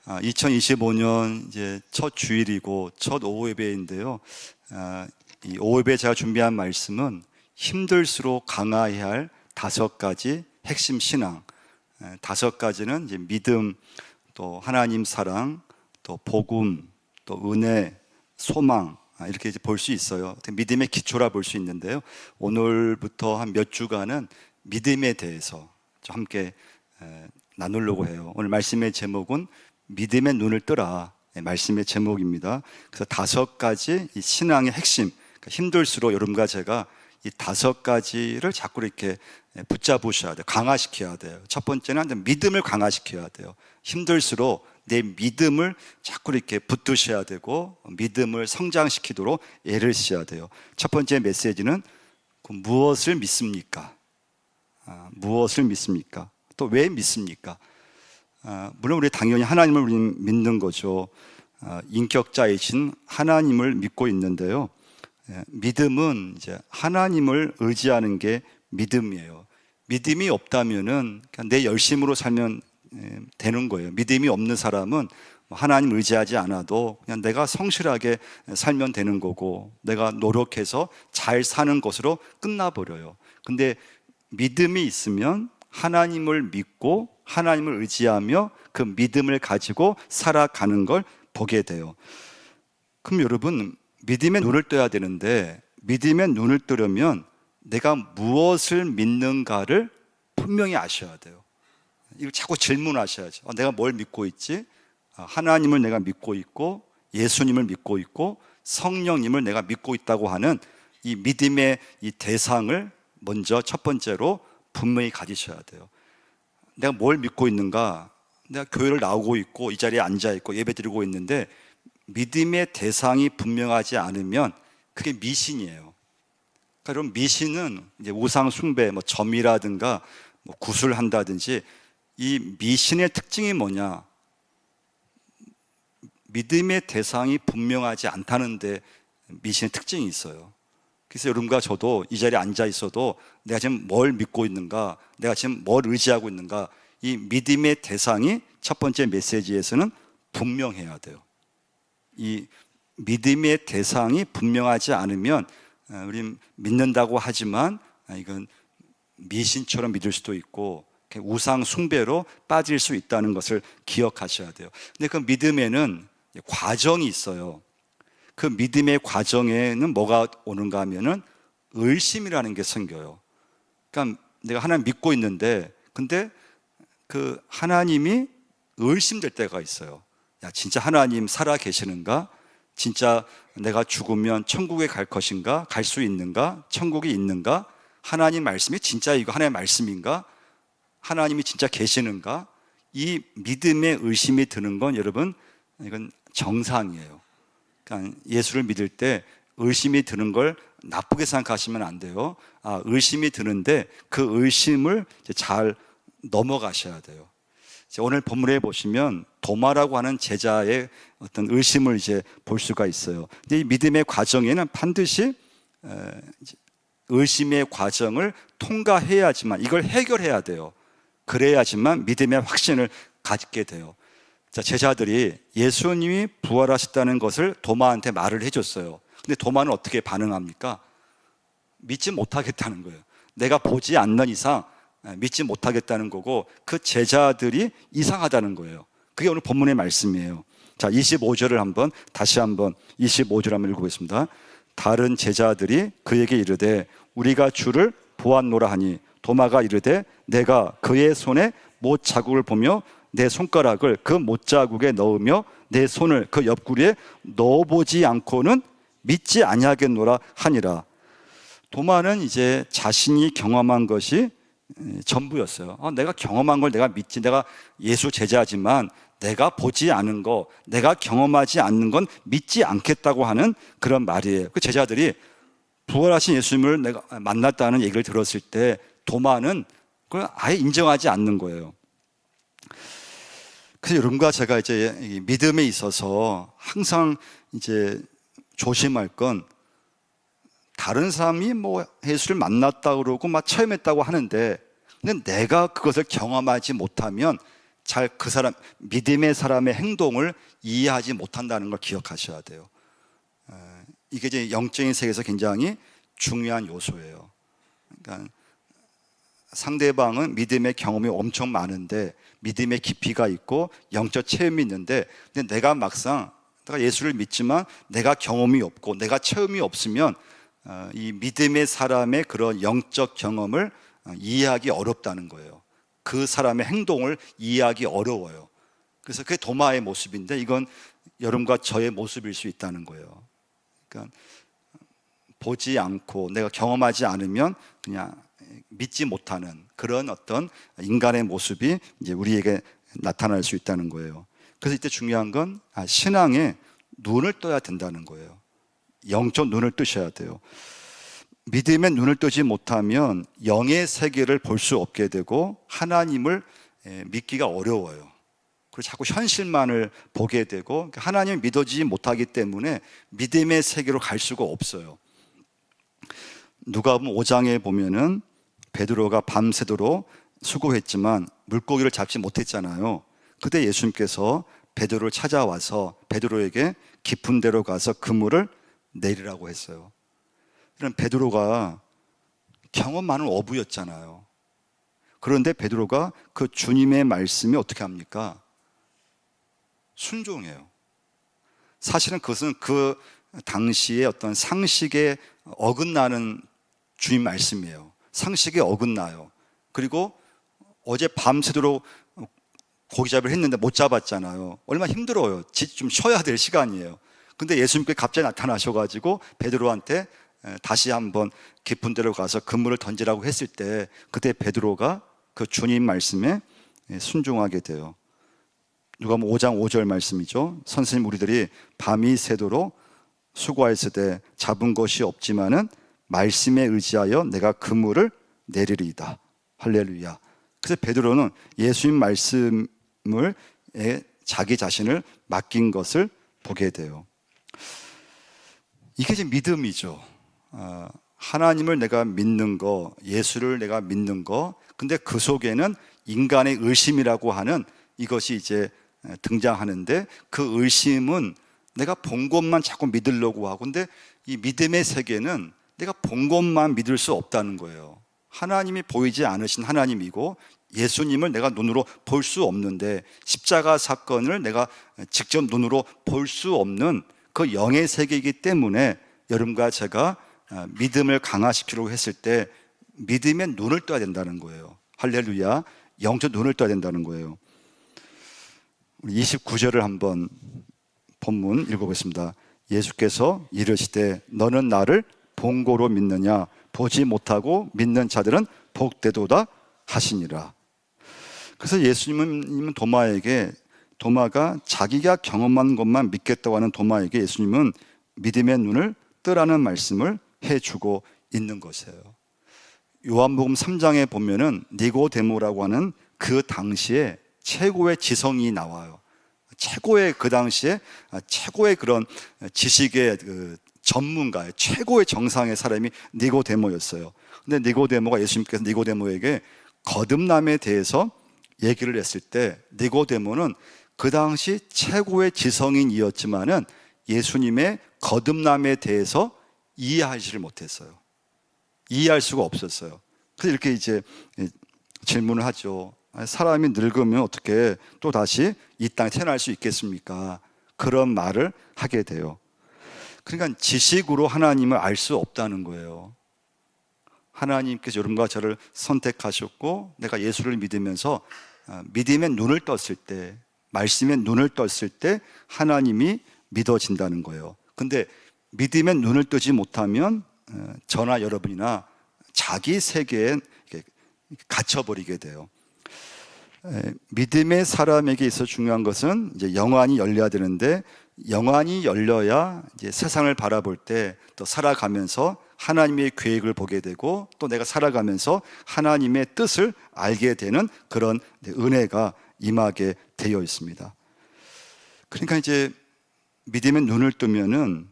2025년 이제 첫 주일이고 첫 오후 예배인데요. 이 오후 예배 제가 준비한 말씀은 힘들수록 강화해야 할 5가지 핵심 신앙. 5가지는 이제 믿음, 또 하나님 사랑, 또 복음, 또 은혜, 소망, 이렇게 볼 수 있어요. 믿음의 기초라 볼 수 있는데요. 오늘부터 한 몇 주간은 믿음에 대해서 좀 함께 나누려고 해요. 오늘 말씀의 제목은 믿음의 눈을 뜨라, 말씀의 제목입니다. 그래서 5가지 이 신앙의 핵심, 그러니까 힘들수록 여러분과 제가 이 5가지를 자꾸 이렇게 붙잡으셔야 돼요. 강화시켜야 돼요. 첫 번째는 믿음을 강화시켜야 돼요. 힘들수록 내 믿음을 자꾸 이렇게 붙드셔야 되고, 믿음을 성장시키도록 애를 쓰셔야 돼요. 첫 번째 메시지는 무엇을 믿습니까? 무엇을 믿습니까? 또 왜 믿습니까? 물론 우리 당연히 하나님을 우리 믿는 거죠. 인격자이신 하나님을 믿고 있는데요. 믿음은 이제 하나님을 의지하는 게 믿음이에요. 믿음이 없다면은 그냥 내 열심으로 살면 되는 거예요. 믿음이 없는 사람은 하나님 의지하지 않아도 그냥 내가 성실하게 살면 되는 거고, 내가 노력해서 잘 사는 것으로 끝나버려요. 근데 믿음이 있으면 하나님을 믿고 하나님을 의지하며 그 믿음을 가지고 살아가는 걸 보게 돼요. 그럼 여러분, 믿음의 눈을 떠야 되는데, 믿음의 눈을 뜨려면 내가 무엇을 믿는가를 분명히 아셔야 돼요. 이걸 자꾸 질문하셔야죠. 내가 뭘 믿고 있지? 하나님을 내가 믿고 있고, 예수님을 믿고 있고, 성령님을 내가 믿고 있다고 하는 이 믿음의 이 대상을 먼저 첫 번째로 분명히 가지셔야 돼요. 내가 뭘 믿고 있는가? 내가 교회를 나오고 있고 이 자리에 앉아 있고 예배 드리고 있는데 믿음의 대상이 분명하지 않으면 그게 미신이에요. 그러니까 여러분, 미신은 이제 우상 숭배, 점이라든가 구슬한다든지, 이 미신의 특징이 뭐냐? 믿음의 대상이 분명하지 않다는데 미신의 특징이 있어요. 그래서 여러분과 저도 이 자리에 앉아 있어도 내가 지금 뭘 믿고 있는가, 내가 지금 뭘 의지하고 있는가, 이 믿음의 대상이 첫 번째 메시지에서는 분명해야 돼요. 이 믿음의 대상이 분명하지 않으면 우리 믿는다고 하지만 이건 미신처럼 믿을 수도 있고 우상 숭배로 빠질 수 있다는 것을 기억하셔야 돼요. 근데 그 믿음에는 과정이 있어요. 그 믿음의 과정에는 뭐가 오는가 하면은 의심이라는 게 생겨요. 그러니까 내가 하나님 믿고 있는데, 근데 그 하나님이 의심될 때가 있어요. 야, 진짜 하나님 살아 계시는가? 진짜 내가 죽으면 천국에 갈 것인가? 갈 수 있는가? 천국이 있는가? 하나님 말씀이 진짜 이거 하나님의 말씀인가? 하나님이 진짜 계시는가? 이 믿음의 의심이 드는 건 여러분, 이건 정상이에요. 그러니까 예수를 믿을 때 의심이 드는 걸 나쁘게 생각하시면 안 돼요. 의심이 드는데 그 의심을 잘 넘어가셔야 돼요. 오늘 본문에 보시면 도마라고 하는 제자의 어떤 의심을 이제 볼 수가 있어요. 근데 이 믿음의 과정에는 반드시 의심의 과정을 통과해야지만, 이걸 해결해야 돼요. 그래야지만 믿음의 확신을 갖게 돼요. 자, 제자들이 예수님이 부활하셨다는 것을 도마한테 말을 해줬어요. 근데 도마는 어떻게 반응합니까? 믿지 못하겠다는 거예요. 내가 보지 않는 이상 믿지 못하겠다는 거고, 그 제자들이 이상하다는 거예요. 그게 오늘 본문의 말씀이에요. 자, 25절을 다시 한번 25절 한번 읽어보겠습니다. 다른 제자들이 그에게 이르되 우리가 주를 보았노라 하니, 도마가 이르되 내가 그의 손에 못 자국을 보며 내 손가락을 그 못자국에 넣으며 내 손을 그 옆구리에 넣어보지 않고는 믿지 아니하겠노라 하니라. 도마는 이제 자신이 경험한 것이 전부였어요. 내가 경험한 걸 내가 믿지, 내가 예수 제자지만 내가 보지 않은 거, 내가 경험하지 않는 건 믿지 않겠다고 하는 그런 말이에요. 그 제자들이 부활하신 예수님을 내가 만났다는 얘기를 들었을 때 도마는 그걸 아예 인정하지 않는 거예요. 그래서 여러분과 제가 이제 믿음에 있어서 항상 이제 조심할 건, 다른 사람이 예수를 만났다 그러고 체험했다고 하는데, 근데 내가 그것을 경험하지 못하면 잘 그 사람, 믿음의 사람의 행동을 이해하지 못한다는 걸 기억하셔야 돼요. 이게 이제 영적인 세계에서 굉장히 중요한 요소예요. 그러니까 상대방은 믿음의 경험이 엄청 많은데, 믿음의 깊이가 있고 영적 체험이 있는데, 근데 내가 막상 내가 예수를 믿지만 내가 경험이 없고 내가 체험이 없으면 이 믿음의 사람의 그런 영적 경험을 이해하기 어렵다는 거예요. 그 사람의 행동을 이해하기 어려워요. 그래서 그게 도마의 모습인데, 이건 여러분과 저의 모습일 수 있다는 거예요. 그러니까 보지 않고 내가 경험하지 않으면 그냥 믿지 못하는 그런 어떤 인간의 모습이 이제 우리에게 나타날 수 있다는 거예요. 그래서 이때 중요한 건 신앙에 눈을 떠야 된다는 거예요. 영적 눈을 뜨셔야 돼요. 믿음의 눈을 뜨지 못하면 영의 세계를 볼 수 없게 되고 하나님을 믿기가 어려워요. 그리고 자꾸 현실만을 보게 되고 하나님을 믿어지지 못하기 때문에 믿음의 세계로 갈 수가 없어요. 누가복음 5장에 보면은 베드로가 밤새도록 수고했지만 물고기를 잡지 못했잖아요. 그때 예수님께서 베드로를 찾아와서 베드로에게 깊은 데로 가서 그물을 내리라고 했어요. 그럼 베드로가 경험 많은 어부였잖아요. 그런데 베드로가 그 주님의 말씀이 어떻게 합니까? 순종해요. 사실은 그것은 그 당시에 어떤 상식에 어긋나는 주님 말씀이에요. 상식에 어긋나요. 그리고 어제 밤새도록 고기잡이를 했는데 못 잡았잖아요. 얼마나 힘들어요. 좀 쉬어야 될 시간이에요. 근데 예수님께 갑자기 나타나셔가지고 베드로한테 다시 한번 깊은 데로 가서 그물을 던지라고 했을 때, 그때 베드로가 그 주님 말씀에 순종하게 돼요. 누가복음 5장 5절 말씀이죠. 선생님, 우리들이 밤이 새도록 수고하였을 때 잡은 것이 없지만은 말씀에 의지하여 내가 그물을 내리리이다. 할렐루야. 그래서 베드로는 예수님 말씀을 자기 자신을 맡긴 것을 보게 돼요. 이게 이제 믿음이죠. 하나님을 내가 믿는 거, 예수를 내가 믿는 거, 근데 그 속에는 인간의 의심이라고 하는 이것이 이제 등장하는데, 그 의심은 내가 본 것만 자꾸 믿으려고 하고, 근데 이 믿음의 세계는 내가 본 것만 믿을 수 없다는 거예요. 하나님이 보이지 않으신 하나님이고 예수님을 내가 눈으로 볼 수 없는데, 십자가 사건을 내가 직접 눈으로 볼 수 없는 그 영의 세계이기 때문에 여러분과 제가 믿음을 강화시키려고 했을 때 믿음의 눈을 떠야 된다는 거예요. 할렐루야. 영적 눈을 떠야 된다는 거예요. 우리 29절을 한번 본문 읽어보겠습니다. 예수께서 이르시되 너는 나를 본고로 믿느냐? 보지 못하고 믿는 자들은 복되도다 하시니라. 그래서 예수님은 도마가 자기가 경험한 것만 믿겠다고 하는 도마에게 예수님은 믿음의 눈을 뜨라는 말씀을 해주고 있는 것이에요. 요한복음 3장에 보면은 니고데모라고 하는 그 당시에 최고의 지성이 나와요. 최고의, 그 당시에 최고의 그런 지식의 그 전문가예요. 최고의 정상의 사람이 니고데모였어요. 근데 니고데모가, 예수님께서 니고데모에게 거듭남에 대해서 얘기를 했을 때 니고데모는 그 당시 최고의 지성인이었지만은 예수님의 거듭남에 대해서 이해하지를 못했어요. 이해할 수가 없었어요. 그래서 이렇게 이제 질문을 하죠. 사람이 늙으면 어떻게 또 다시 이 땅에 태어날 수 있겠습니까? 그런 말을 하게 돼요. 그러니까 지식으로 하나님을 알 수 없다는 거예요. 하나님께서 여러분과 저를 선택하셨고 내가 예수를 믿으면서 믿음의 눈을 떴을 때, 말씀의 눈을 떴을 때 하나님이 믿어진다는 거예요. 근데 믿음의 눈을 뜨지 못하면 저나 여러분이나 자기 세계에 갇혀버리게 돼요. 믿음의 사람에게 있어 중요한 것은 이제 영안이 열려야 되는데, 영안이 열려야 이제 세상을 바라볼 때 또 살아가면서 하나님의 계획을 보게 되고, 또 내가 살아가면서 하나님의 뜻을 알게 되는 그런 은혜가 임하게 되어 있습니다. 그러니까 이제 믿음의 눈을 뜨면은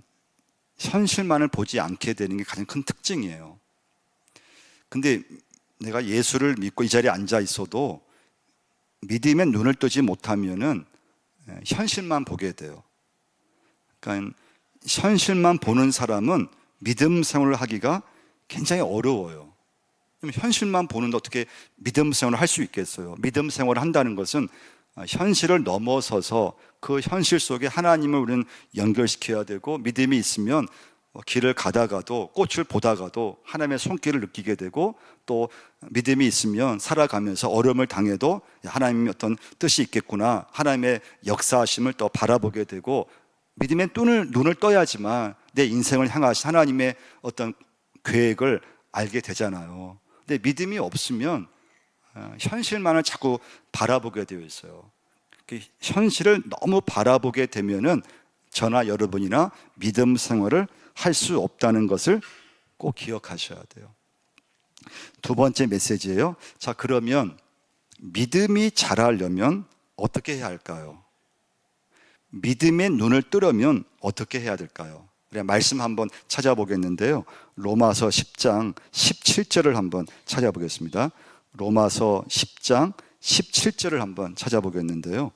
현실만을 보지 않게 되는 게 가장 큰 특징이에요. 근데 내가 예수를 믿고 이 자리에 앉아 있어도 믿음의 눈을 뜨지 못하면은 현실만 보게 돼요. 그러니까 현실만 보는 사람은 믿음 생활을 하기가 굉장히 어려워요. 현실만 보는데 어떻게 믿음 생활을 할 수 있겠어요? 믿음 생활을 한다는 것은 현실을 넘어서서 그 현실 속에 하나님을 우리는 연결시켜야 되고, 믿음이 있으면 길을 가다가도, 꽃을 보다가도 하나님의 손길을 느끼게 되고, 또 믿음이 있으면 살아가면서 어려움을 당해도 하나님의 어떤 뜻이 있겠구나, 하나님의 역사하심을 또 바라보게 되고, 믿음의 눈을 떠야지만 내 인생을 향하신 하나님의 어떤 계획을 알게 되잖아요. 근데 믿음이 없으면 현실만을 자꾸 바라보게 되어 있어요. 현실을 너무 바라보게 되면은 저나 여러분이나 믿음 생활을 할 수 없다는 것을 꼭 기억하셔야 돼요. 두 번째 메시지예요. 자, 그러면 믿음이 자라려면 어떻게 해야 할까요? 믿음의 눈을 뜨려면 어떻게 해야 될까요? 우리가 말씀 한번 찾아보겠는데요. 로마서 10장 17절을 한번 찾아보겠습니다. 로마서 10장 17절을 한번 찾아보겠는데요.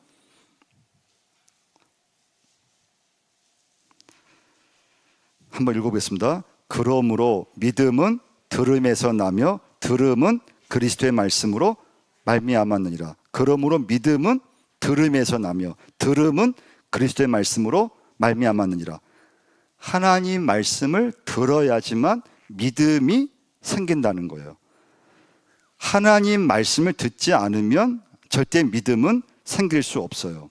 한번 읽어보겠습니다. 그러므로 믿음은 들음에서 나며 들음은 그리스도의 말씀으로 말미암았느니라. 그러므로 믿음은 들음에서 나며 들음은 그리스도의 말씀으로 말미암았느니라. 하나님 말씀을 들어야지만 믿음이 생긴다는 거예요. 하나님 말씀을 듣지 않으면 절대 믿음은 생길 수 없어요.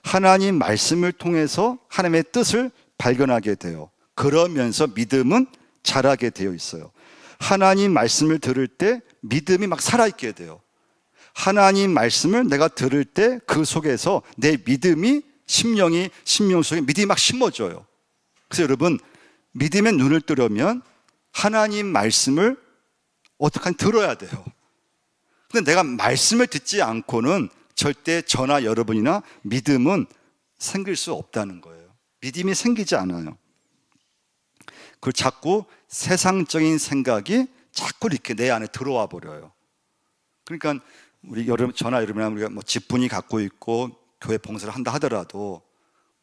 하나님 말씀을 통해서 하나님의 뜻을 발견하게 돼요. 그러면서 믿음은 자라게 되어 있어요. 하나님 말씀을 들을 때 믿음이 막 살아있게 돼요. 하나님 말씀을 내가 들을 때 그 속에서 내 믿음이 심령 속에 믿음이 막 심어져요. 그래서 여러분, 믿음의 눈을 뜨려면 하나님 말씀을 어떻게 들어야 돼요. 근데 내가 말씀을 듣지 않고는 절대 저나 여러분이나 믿음은 생길 수 없다는 거예요. 믿음이 생기지 않아요. 그리고 자꾸 세상적인 생각이 자꾸 이렇게 내 안에 들어와 버려요. 그러니까 저나 여러분이나 우리가 뭐 직분이 갖고 있고 교회 봉사를 한다 하더라도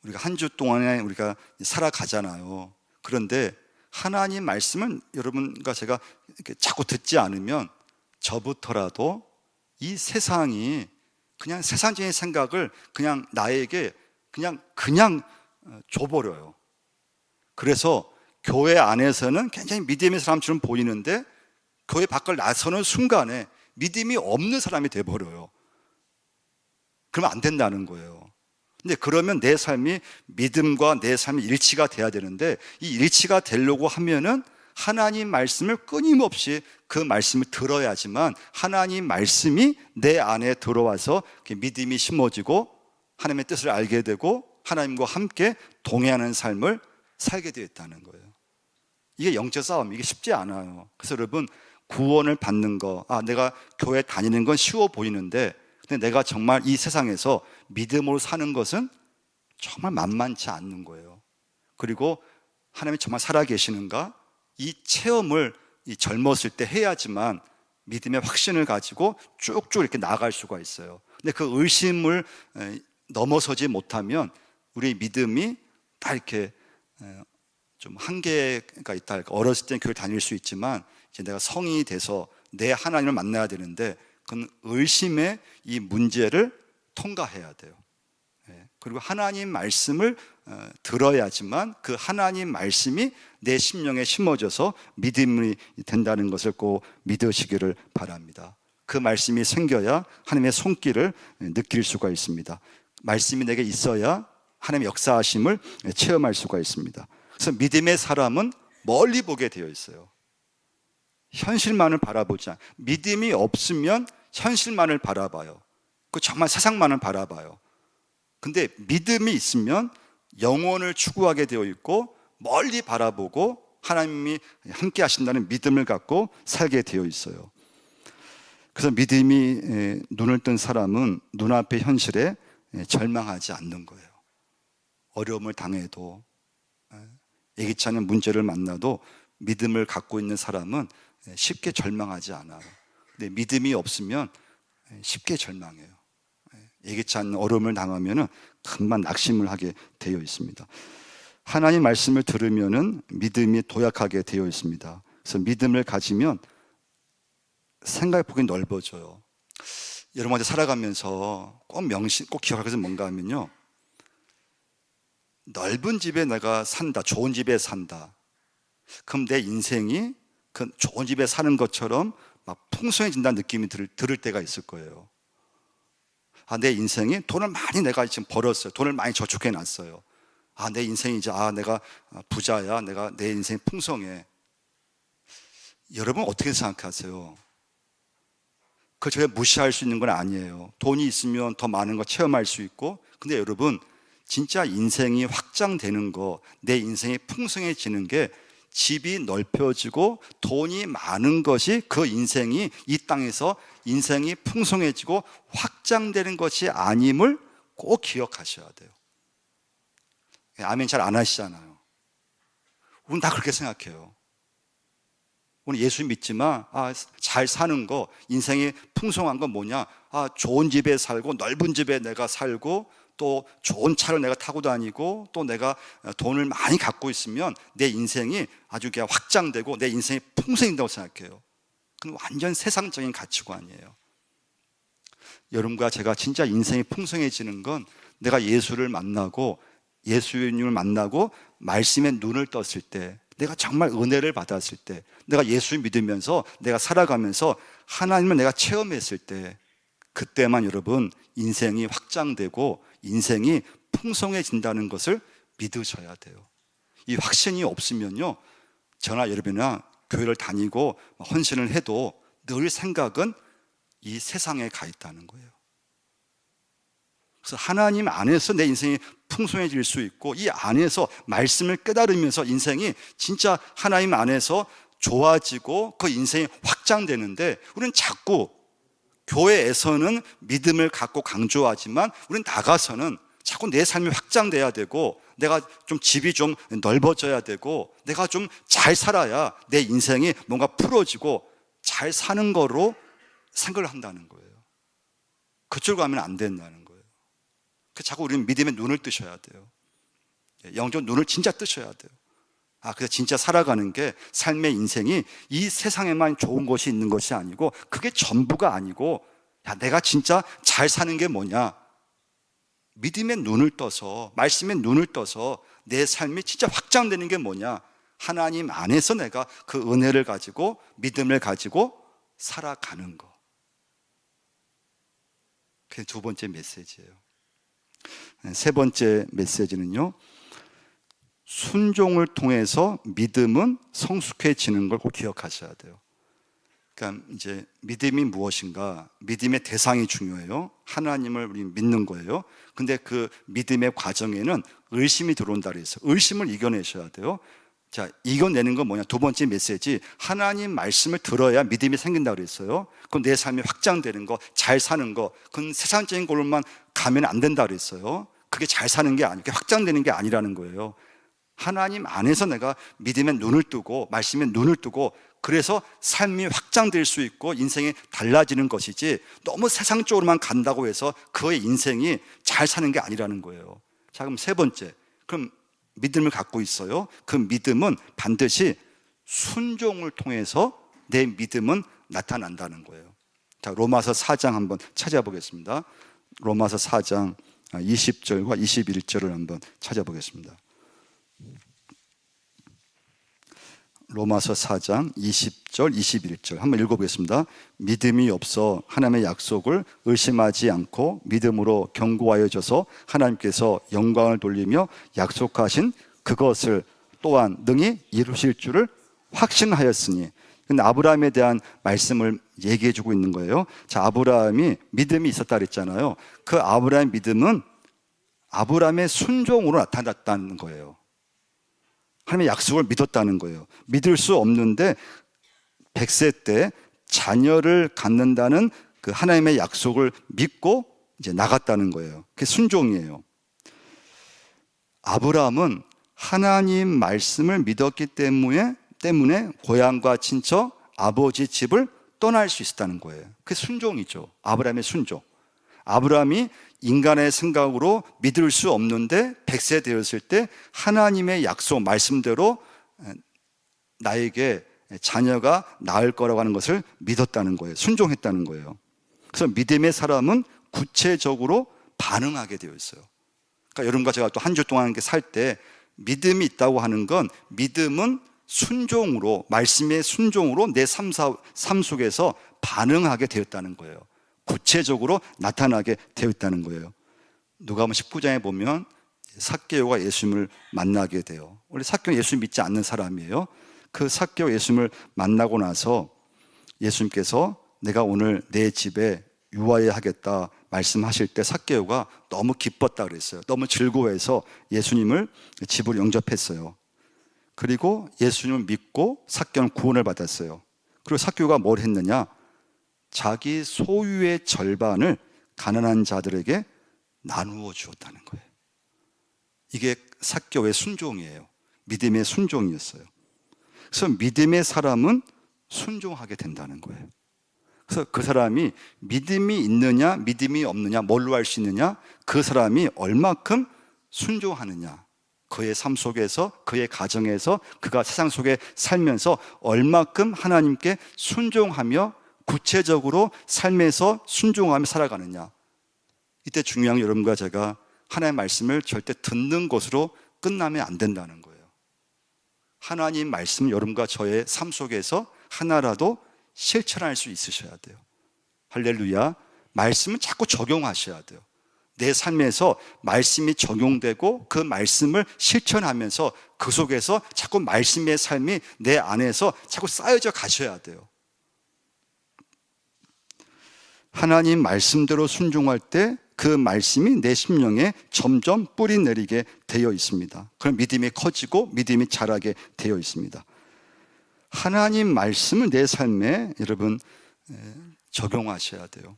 우리가 한 주 동안에 우리가 살아가잖아요. 그런데 하나님 말씀은 여러분과 제가 이렇게 자꾸 듣지 않으면 저부터라도 이 세상이 그냥 세상적인 생각을 그냥 나에게 그냥 줘버려요. 그래서 교회 안에서는 굉장히 믿음의 사람처럼 보이는데 교회 밖을 나서는 순간에 믿음이 없는 사람이 돼버려요. 그러면 안 된다는 거예요. 근데 그러면 내 삶이 믿음과 내 삶이 일치가 돼야 되는데, 이 일치가 되려고 하면은 하나님 말씀을 끊임없이 그 말씀을 들어야지만 하나님 말씀이 내 안에 들어와서 믿음이 심어지고 하나님의 뜻을 알게 되고 하나님과 함께 동행하는 삶을 살게 되어 있다는 거예요. 이게 영적 싸움, 이게 쉽지 않아요. 그래서 여러분, 구원을 받는 거, 내가 교회 다니는 건 쉬워 보이는데, 근데 내가 정말 이 세상에서 믿음으로 사는 것은 정말 만만치 않는 거예요. 그리고 하나님이 정말 살아계시는가? 이 체험을 젊었을 때 해야지만 믿음의 확신을 가지고 쭉쭉 이렇게 나아갈 수가 있어요. 근데 그 의심을 넘어서지 못하면 우리 믿음이 다 이렇게 좀 한계가 있다 할까. 어렸을 때는 교회 다닐 수 있지만 이제 내가 성인이 돼서 내 하나님을 만나야 되는데, 그건 의심의 이 문제를 통과해야 돼요. 그리고 하나님 말씀을 들어야지만 그 하나님 말씀이 내 심령에 심어져서 믿음이 된다는 것을 꼭 믿으시기를 바랍니다. 그 말씀이 생겨야 하나님의 손길을 느낄 수가 있습니다. 말씀이 내게 있어야 하나님의 역사하심을 체험할 수가 있습니다. 그래서 믿음의 사람은 멀리 보게 되어 있어요. 현실만을 바라보지 않아요. 믿음이 없으면 현실만을 바라봐요. 그 정말 세상만을 바라봐요. 근데 믿음이 있으면 영원을 추구하게 되어 있고 멀리 바라보고 하나님이 함께 하신다는 믿음을 갖고 살게 되어 있어요. 그래서 믿음이 눈을 뜬 사람은 눈앞의 현실에 절망하지 않는 거예요. 어려움을 당해도, 예기치 않은 문제를 만나도 믿음을 갖고 있는 사람은 쉽게 절망하지 않아요. 근데 믿음이 없으면 쉽게 절망해요. 예기치 않는 어려움을 당하면은 금방 낙심을 하게 되어 있습니다. 하나님 말씀을 들으면은 믿음이 도약하게 되어 있습니다. 그래서 믿음을 가지면 생각의 폭이 넓어져요. 여러분한테 살아가면서 꼭 기억할 것은 뭔가 하면요, 넓은 집에 내가 산다, 좋은 집에 산다. 그럼 내 인생이 그 좋은 집에 사는 것처럼 막 풍성해진다는 느낌이 들을 때가 있을 거예요. 내 인생이 돈을 많이 내가 지금 벌었어요. 돈을 많이 저축해 놨어요. 내 인생이 이제 내가 부자야. 내 인생이 풍성해. 여러분 어떻게 생각하세요? 그걸 제가 무시할 수 있는 건 아니에요. 돈이 있으면 더 많은 거 체험할 수 있고, 근데 여러분 진짜 인생이 확장되는 거, 내 인생이 풍성해지는 게 집이 넓혀지고 돈이 많은 것이 그 인생이 이 땅에서 인생이 풍성해지고 확장되는 것이 아님을 꼭 기억하셔야 돼요. 아멘 잘 안 하시잖아요. 우리는 다 그렇게 생각해요. 우리 예수 믿지만 잘 사는 거, 인생이 풍성한 건 뭐냐? 좋은 집에 살고 넓은 집에 내가 살고 또 좋은 차를 내가 타고 다니고 또 내가 돈을 많이 갖고 있으면 내 인생이 아주 그냥 확장되고 내 인생이 풍성해진다고 생각해요. 그건 완전 세상적인 가치관이에요. 여러분과 제가 진짜 인생이 풍성해지는 건 내가 예수님을 만나고 말씀의 눈을 떴을 때, 내가 정말 은혜를 받았을 때, 내가 예수를 믿으면서 내가 살아가면서 하나님을 내가 체험했을 때, 그때만 여러분 인생이 확장되고 인생이 풍성해진다는 것을 믿으셔야 돼요. 이 확신이 없으면요, 저나 여러분이나 교회를 다니고 헌신을 해도 늘 생각은 이 세상에 가 있다는 거예요. 그래서 하나님 안에서 내 인생이 풍성해질 수 있고, 이 안에서 말씀을 깨달으면서 인생이 진짜 하나님 안에서 좋아지고 그 인생이 확장되는데, 우리는 자꾸 교회에서는 믿음을 갖고 강조하지만 우리는 나가서는 자꾸 내 삶이 확장돼야 되고, 내가 좀 집이 좀 넓어져야 되고, 내가 좀 잘 살아야 내 인생이 뭔가 풀어지고 잘 사는 거로 생각을 한다는 거예요. 그쪽으로 가면 안 된다는 거예요. 자꾸 우리는 믿음의 눈을 뜨셔야 돼요. 영적 눈을 진짜 뜨셔야 돼요. 그래서 진짜 살아가는 게, 삶의 인생이 이 세상에만 좋은 것이 있는 것이 아니고 그게 전부가 아니고, 내가 진짜 잘 사는 게 뭐냐? 믿음의 눈을 떠서, 말씀의 눈을 떠서 내 삶이 진짜 확장되는 게 뭐냐? 하나님 안에서 내가 그 은혜를 가지고 믿음을 가지고 살아가는 거. 그게 두 번째 메시지예요. 세 번째 메시지는요, 순종을 통해서 믿음은 성숙해지는 걸 꼭 기억하셔야 돼요. 그러니까 이제 믿음이 무엇인가? 믿음의 대상이 중요해요. 하나님을 우리 믿는 거예요. 근데 그 믿음의 과정에는 의심이 들어온다 그래서 의심을 이겨내셔야 돼요. 자, 이겨내는 건 뭐냐? 두 번째 메시지, 하나님 말씀을 들어야 믿음이 생긴다 그랬어요. 그럼 내 삶이 확장되는 거, 잘 사는 거, 그건 세상적인 걸로만 가면 안 된다 그랬어요. 그게 잘 사는 게 아니고 확장되는 게 아니라는 거예요. 하나님 안에서 내가 믿음의 눈을 뜨고 말씀의 눈을 뜨고, 그래서 삶이 확장될 수 있고 인생이 달라지는 것이지, 너무 세상적으로만 간다고 해서 그의 인생이 잘 사는 게 아니라는 거예요. 자, 그럼 세 번째, 그럼 믿음을 갖고 있어요. 그 믿음은 반드시 순종을 통해서 내 믿음은 나타난다는 거예요. 자, 로마서 4장 한번 찾아보겠습니다. 로마서 4장 20절과 21절을 한번 찾아보겠습니다. 로마서 4장 20절 21절 한번 읽어보겠습니다. 믿음이 없어 하나님의 약속을 의심하지 않고 믿음으로 견고하여져서 하나님께서 영광을 돌리며 약속하신 그것을 또한 능히 이루실 줄을 확신하였으니. 근데 아브라함에 대한 말씀을 얘기해 주고 있는 거예요. 자, 아브라함이 믿음이 있었다 그랬잖아요. 그 아브라함의 믿음은 아브라함의 순종으로 나타났다는 거예요. 하나님의 약속을 믿었다는 거예요. 믿을 수 없는데 100세 때 자녀를 갖는다는 그 하나님의 약속을 믿고 이제 나갔다는 거예요. 그게 순종이에요. 아브라함은 하나님 말씀을 믿었기 때문에 고향과 친척, 아버지 집을 떠날 수 있었다는 거예요. 그게 순종이죠. 아브라함의 순종. 아브라함이 인간의 생각으로 믿을 수 없는데 100세 되었을 때 하나님의 약속 말씀대로 나에게 자녀가 낳을 거라고 하는 것을 믿었다는 거예요. 순종했다는 거예요. 그래서 믿음의 사람은 구체적으로 반응하게 되어 있어요. 그러니까 여러분과 제가 또 한 주 동안 살 때 믿음이 있다고 하는 건, 믿음은 순종으로, 말씀의 순종으로 내 삶 속에서 반응하게 되었다는 거예요. 구체적으로 나타나게 되어 있다는 거예요. 누가복음 19장에 보면 삭개오가 예수님을 만나게 돼요. 원래 삭개오는 예수 믿지 않는 사람이에요. 그 삭개오 예수님을 만나고 나서 예수님께서 내가 오늘 내 집에 유하여 하겠다 말씀하실 때 삭개오가 너무 기뻤다 그랬어요. 너무 즐거워해서 예수님을 집으로 영접했어요. 그리고 예수님을 믿고 삭개오는 구원을 받았어요. 그리고 삭개오가 뭘 했느냐? 자기 소유의 절반을 가난한 자들에게 나누어 주었다는 거예요. 이게 삭개오의 순종이에요. 믿음의 순종이었어요. 그래서 믿음의 사람은 순종하게 된다는 거예요. 그래서 그 사람이 믿음이 있느냐 믿음이 없느냐 뭘로 알 수 있느냐? 그 사람이 얼마큼 순종하느냐, 그의 삶 속에서, 그의 가정에서, 그가 세상 속에 살면서 얼마큼 하나님께 순종하며 구체적으로 삶에서 순종하며 살아가느냐. 이때 중요한 건 여러분과 제가 하나님의 말씀을 절대 듣는 것으로 끝나면 안 된다는 거예요. 하나님 말씀 여러분과 저의 삶 속에서 하나라도 실천할 수 있으셔야 돼요. 할렐루야. 말씀은 자꾸 적용하셔야 돼요. 내 삶에서 말씀이 적용되고 그 말씀을 실천하면서 그 속에서 자꾸 말씀의 삶이 내 안에서 자꾸 쌓여져 가셔야 돼요. 하나님 말씀대로 순종할 때 그 말씀이 내 심령에 점점 뿌리 내리게 되어 있습니다. 그럼 믿음이 커지고 믿음이 자라게 되어 있습니다. 하나님 말씀을 내 삶에 여러분 적용하셔야 돼요.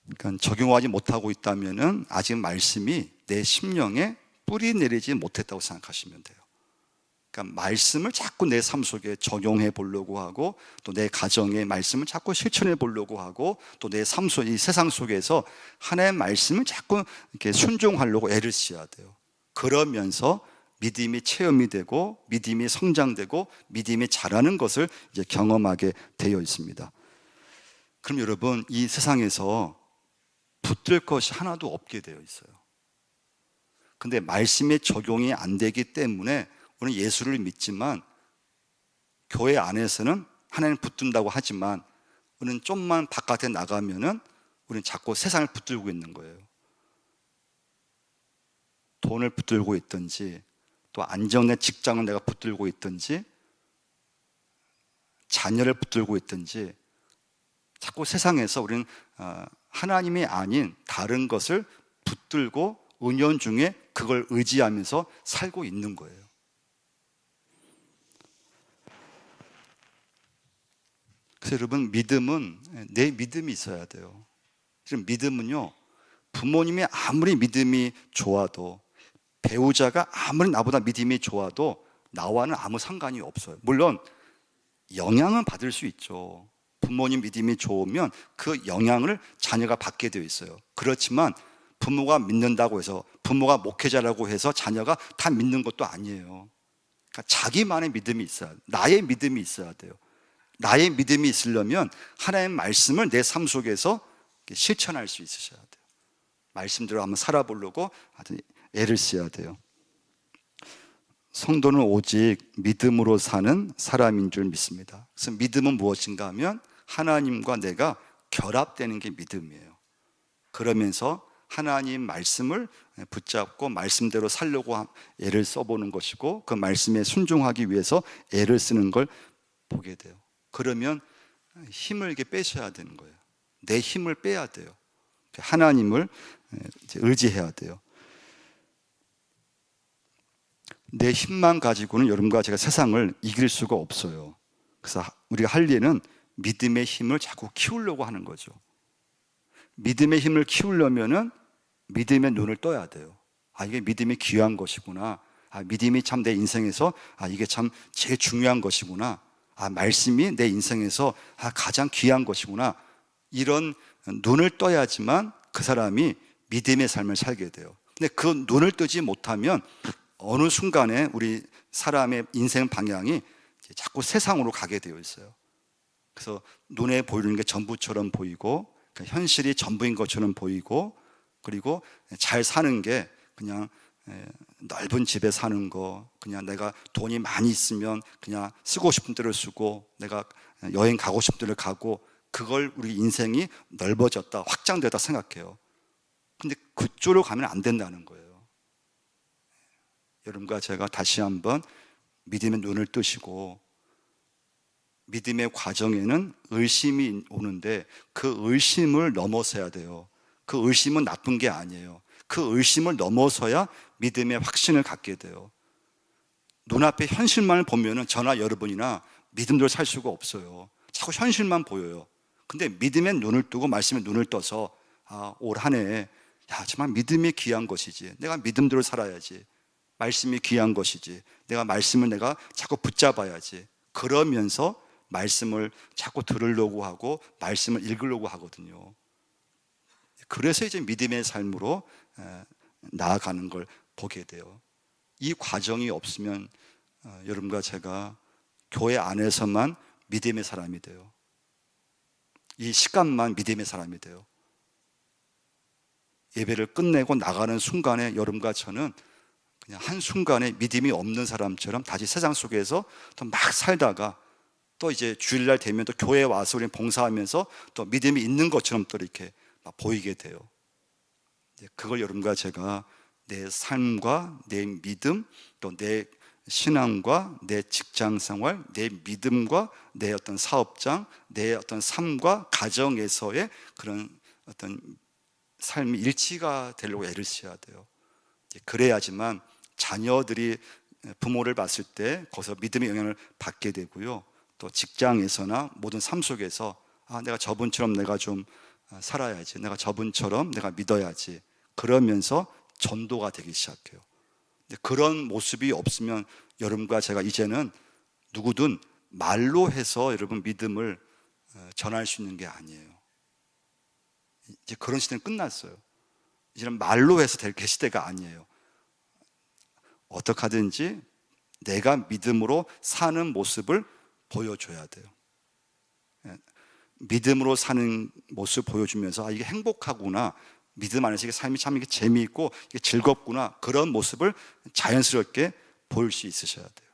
그러니까 적용하지 못하고 있다면 아직 말씀이 내 심령에 뿌리 내리지 못했다고 생각하시면 돼요. 그러니까 말씀을 자꾸 내 삶 속에 적용해 보려고 하고, 또 내 가정의 말씀을 자꾸 실천해 보려고 하고, 또 내 삶 속, 이 세상 속에서 하나님의 말씀을 자꾸 이렇게 순종하려고 애를 써야 돼요. 그러면서 믿음이 체험이 되고, 믿음이 성장되고, 믿음이 자라는 것을 이제 경험하게 되어 있습니다. 그럼 여러분, 이 세상에서 붙들 것이 하나도 없게 되어 있어요. 근데 말씀의 적용이 안 되기 때문에 우리는 예수를 믿지만, 교회 안에서는 하나님 붙든다고 하지만 우리는 좀만 바깥에 나가면은 우리는 자꾸 세상을 붙들고 있는 거예요. 돈을 붙들고 있든지, 또 안정된 직장을 내가 붙들고 있든지, 자녀를 붙들고 있든지, 자꾸 세상에서 우리는 하나님이 아닌 다른 것을 붙들고 은연중에 그걸 의지하면서 살고 있는 거예요. 그래서 여러분, 믿음은 내 믿음이 있어야 돼요. 믿음은요, 부모님이 아무리 믿음이 좋아도, 배우자가 아무리 나보다 믿음이 좋아도 나와는 아무 상관이 없어요. 물론 영향은 받을 수 있죠. 부모님 믿음이 좋으면 그 영향을 자녀가 받게 되어 있어요. 그렇지만 부모가 믿는다고 해서, 부모가 목회자라고 해서 자녀가 다 믿는 것도 아니에요. 그러니까 자기만의 믿음이 있어야 돼요. 나의 믿음이 있어야 돼요. 나의 믿음이 있으려면 하나님의 말씀을 내 삶 속에서 실천할 수 있으셔야 돼요. 말씀대로 한번 살아보려고 애를 써야 돼요. 성도는 오직 믿음으로 사는 사람인 줄 믿습니다. 그래서 믿음은 무엇인가 하면 하나님과 내가 결합되는 게 믿음이에요. 그러면서 하나님 말씀을 붙잡고 말씀대로 살려고 애를 써보는 것이고, 그 말씀에 순종하기 위해서 애를 쓰는 걸 보게 돼요. 그러면 힘을 이렇게 빼셔야 되는 거예요. 내 힘을 빼야 돼요. 하나님을 의지해야 돼요. 내 힘만 가지고는 여러분과 제가 세상을 이길 수가 없어요. 그래서 우리가 할 일은 믿음의 힘을 자꾸 키우려고 하는 거죠. 믿음의 힘을 키우려면은 믿음의 눈을 떠야 돼요. 이게 믿음이 귀한 것이구나. 믿음이 참 내 인생에서 이게 참 제일 중요한 것이구나. 말씀이 내 인생에서 가장 귀한 것이구나. 이런 눈을 떠야지만 그 사람이 믿음의 삶을 살게 돼요. 근데 그 눈을 뜨지 못하면 어느 순간에 우리 사람의 인생 방향이 자꾸 세상으로 가게 되어 있어요. 그래서 눈에 보이는 게 전부처럼 보이고, 현실이 전부인 것처럼 보이고, 그리고 잘 사는 게 그냥 넓은 집에 사는 거, 그냥 내가 돈이 많이 있으면 그냥 쓰고 싶은 대로 쓰고, 내가 여행 가고 싶은 대로 가고, 그걸 우리 인생이 넓어졌다, 확장되었다 생각해요. 근데 그쪽으로 가면 안 된다는 거예요. 여러분과 제가 다시 한번 믿음의 눈을 뜨시고, 믿음의 과정에는 의심이 오는데 그 의심을 넘어서야 돼요. 그 의심은 나쁜 게 아니에요. 그 의심을 넘어서야 믿음의 확신을 갖게 돼요. 눈앞에 현실만을 보면은 저나 여러분이나 믿음대로 살 수가 없어요. 자꾸 현실만 보여요. 근데 믿음의 눈을 뜨고 말씀의 눈을 떠서 올 한 해 정말 믿음이 귀한 것이지, 내가 믿음대로 살아야지, 말씀이 귀한 것이지, 내가 말씀을 내가 자꾸 붙잡아야지, 그러면서 말씀을 자꾸 들으려고 하고 말씀을 읽으려고 하거든요. 그래서 이제 믿음의 삶으로 나아가는 걸 보게 돼요. 이 과정이 없으면 여러분과 제가 교회 안에서만 믿음의 사람이 돼요. 이 시간만 믿음의 사람이 돼요. 예배를 끝내고 나가는 순간에 여러분과 저는 그냥 한순간에 믿음이 없는 사람처럼 다시 세상 속에서 또 막 살다가, 또 이제 주일날 되면 또 교회에 와서 우리는 봉사하면서 또 믿음이 있는 것처럼 또 이렇게 막 보이게 돼요. 그걸 여러분과 제가 내 삶과 내 믿음, 또 내 신앙과 내 직장 생활, 내 믿음과 내 어떤 사업장, 내 어떤 삶과 가정에서의 그런 어떤 삶이 일치가 되려고 애를 써야 돼요. 그래야지만 자녀들이 부모를 봤을 때 거기서 믿음의 영향을 받게 되고요. 또 직장에서나 모든 삶 속에서 내가 저분처럼 내가 좀 살아야지, 내가 저분처럼 내가 믿어야지, 그러면서 전도가 되기 시작해요. 그런 모습이 없으면 여러분과 제가 이제는 누구든 말로 해서 여러분 믿음을 전할 수 있는 게 아니에요. 이제 그런 시대는 끝났어요. 이제는 말로 해서 될 게 시대가 아니에요. 어떻게 하든지 내가 믿음으로 사는 모습을 보여줘야 돼요. 믿음으로 사는 모습 보여주면서 이게 행복하구나, 믿음 안에서 이게 삶이 참 이게 재미있고 이게 즐겁구나, 그런 모습을 자연스럽게 보일 수 있으셔야 돼요.